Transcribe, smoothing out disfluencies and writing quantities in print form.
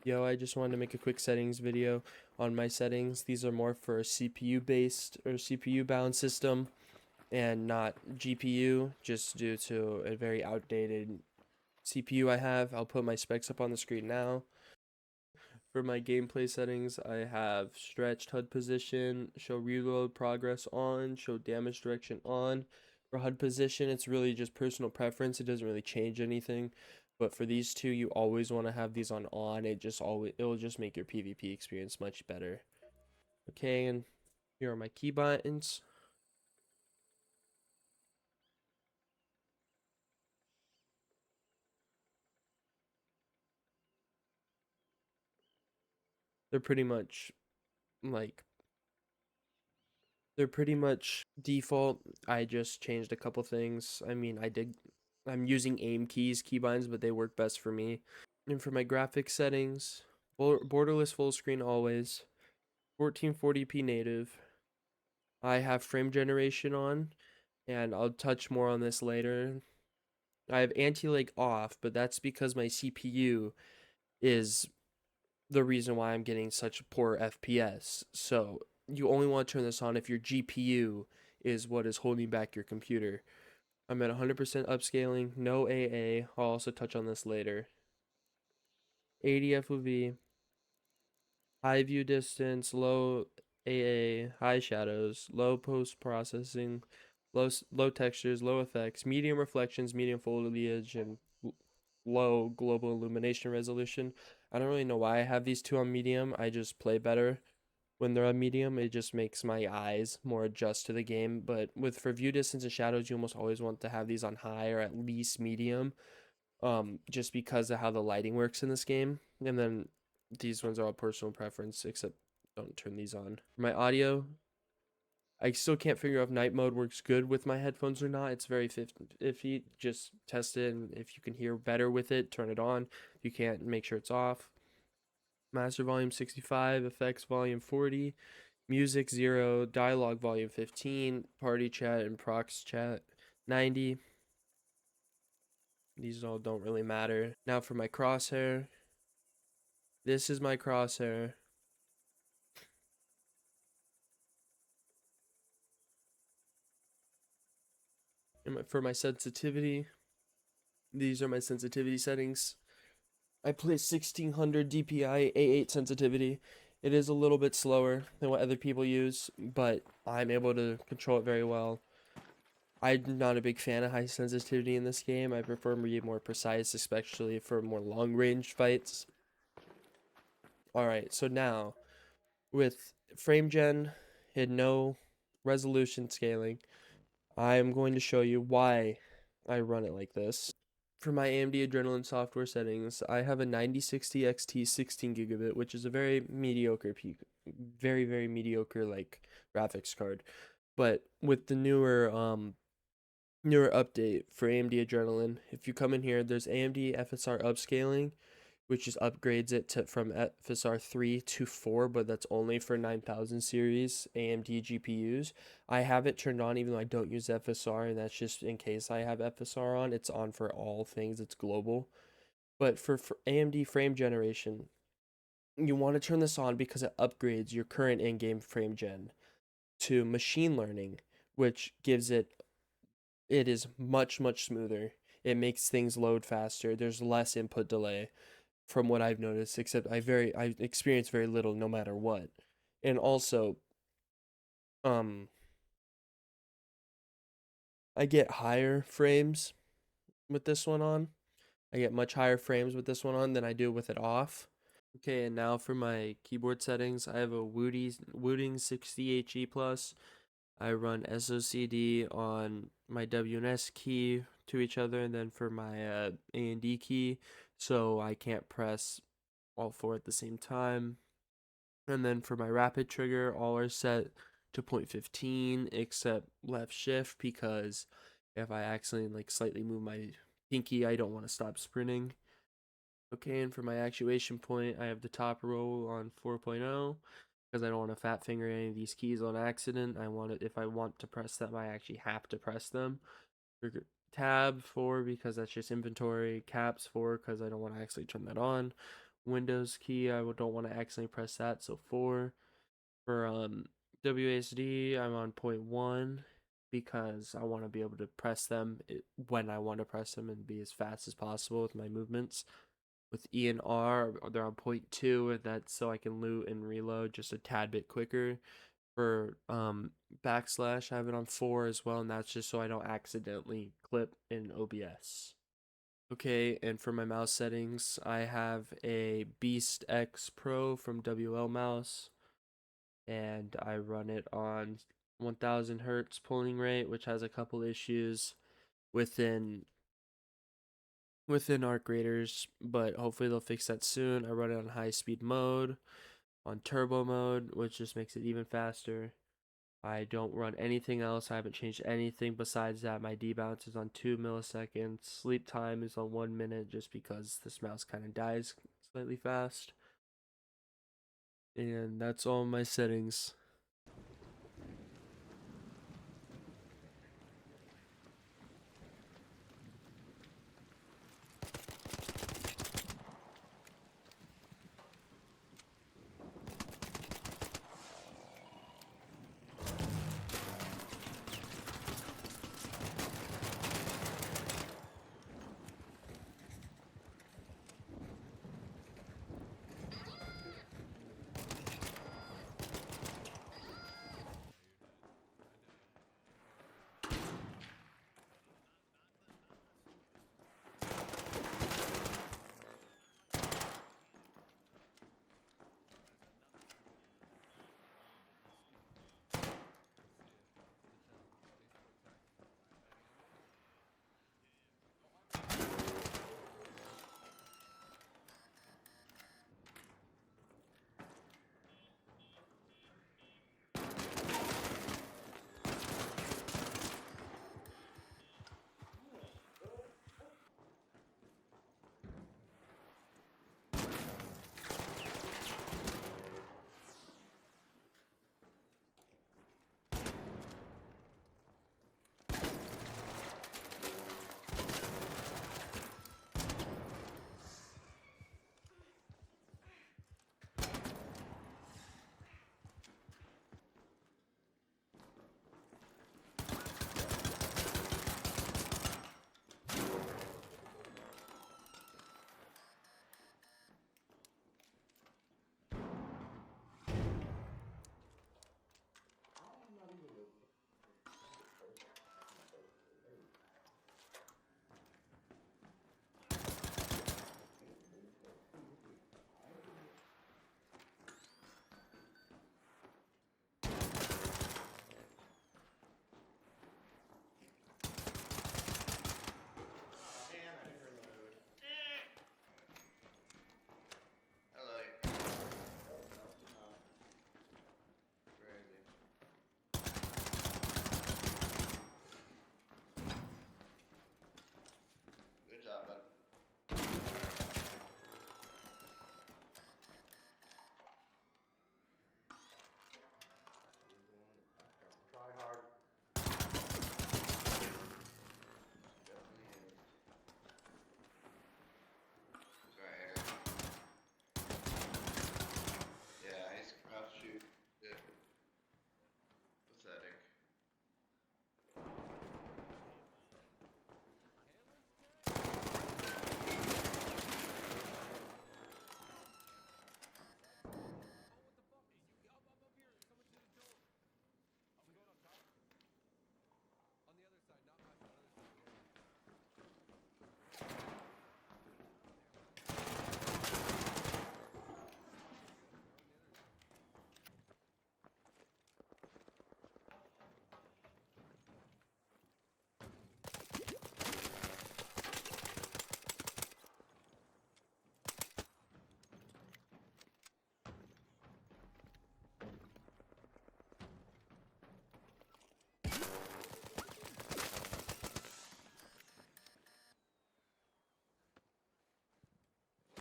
Yo, I just wanted to make a quick settings video on my settings. These are more for a CPU based or CPU bound system and not GPU, just due to a very outdated CPU I have. I'll put my specs up on the screen now. For my gameplay settings, I have stretched HUD position, show reload progress on, show damage direction on. For HUD position, it's really just personal preference. It doesn't really change anything. But for these two, you always want to have these on. It'll just make your PvP experience much better. Okay, and here are my key buttons. They're pretty much like they're pretty much default. I just changed a couple things. I'm using AIM keybinds, but they work best for me. And for my graphics settings, borderless full screen always, 1440p native. I have frame generation on, and I'll touch more on this later. I have anti-lag off, but that's because my CPU is the reason why I'm getting such poor FPS. So you only want to turn this on if your GPU is what is holding back your computer. I'm at 100% upscaling, no AA. I'll also touch on this later. 80 FOV, high view distance, low AA, high shadows, low post processing, low textures, low effects, medium reflections, medium foliage, and low global illumination resolution. I don't really know why I have these two on medium. I just play better when they're on medium. It just makes my eyes more adjust to the game. But for view distance and shadows, you almost always want to have these on high or at least medium, just because of how the lighting works in this game. And then these ones are all personal preference, except don't turn these on. My audio, I still can't figure out if night mode works good with my headphones or not. It's very iffy. Just test it, and if you can hear better with it, turn it on. If you can't, make sure it's off. Master volume 65, effects volume 40, music 0, dialogue volume 15, party chat and prox chat 90. These all don't really matter. Now for my crosshair. This is my crosshair. And for my sensitivity, these are my sensitivity settings. I play 1600 DPI A8 sensitivity. It is a little bit slower than what other people use, but I'm able to control it very well. I'm not a big fan of high sensitivity in this game. I prefer to be more precise, especially for more long range fights. Alright, so now with frame gen and no resolution scaling, I'm going to show you why I run it like this. For my AMD Adrenalin software settings, I have a 9060 XT 16 gigabit, which is a very mediocre very mediocre like graphics card. But with the newer update for AMD Adrenalin, if you come in here, there's AMD FSR upscaling, which just upgrades it from FSR 3 to 4, but that's only for 9000 series AMD GPUs. I have it turned on even though I don't use FSR, and that's just in case I have FSR on. It's on for all things, it's global. But for AMD frame generation, you want to turn this on because it upgrades your current in-game frame gen to machine learning, which gives it is much smoother. It makes things load faster. There's less input delay from what I've noticed, except I experience very little no matter what. And also, um, I get higher frames with this one on. I get much higher frames with this one on than I do with it off. Okay, and now for my keyboard settings, I have a Wooting 60HE Plus. I run SOCD on my W and S key to each other, and then for my A and D key, so I can't press all four at the same time. And then for my rapid trigger, all are set to 0.15 except left shift, because if I accidentally like slightly move my pinky, I don't want to stop sprinting. Okay, and for my actuation point, I have the top row on 4.0 because I don't want to fat finger any of these keys on accident. If I want to press them, I actually have to press them. Tab 4 because that's just inventory. Caps 4 because I don't want to actually turn that on. Windows key, I don't want to accidentally press that, so 4. For WASD, I'm on 0.1 because I want to be able to press them when I want to press them and be as fast as possible with my movements. With E and R, they're on 0.2, and that's so I can loot and reload just a tad bit quicker. For backslash, I have it on 4 as well, and that's just so I don't accidentally clip in OBS. Okay, and for my mouse settings, I have a Beast X Pro from WL Mouse, and I run it on 1000 hertz polling rate, which has a couple issues within arc graders, but hopefully they'll fix that soon. I run it on high speed mode, on turbo mode, which just makes it even faster. I don't run anything else. I haven't changed anything besides that. My debounce is on 2 milliseconds. Sleep time is on 1 minute just because this mouse kind of dies slightly fast. And that's all my settings.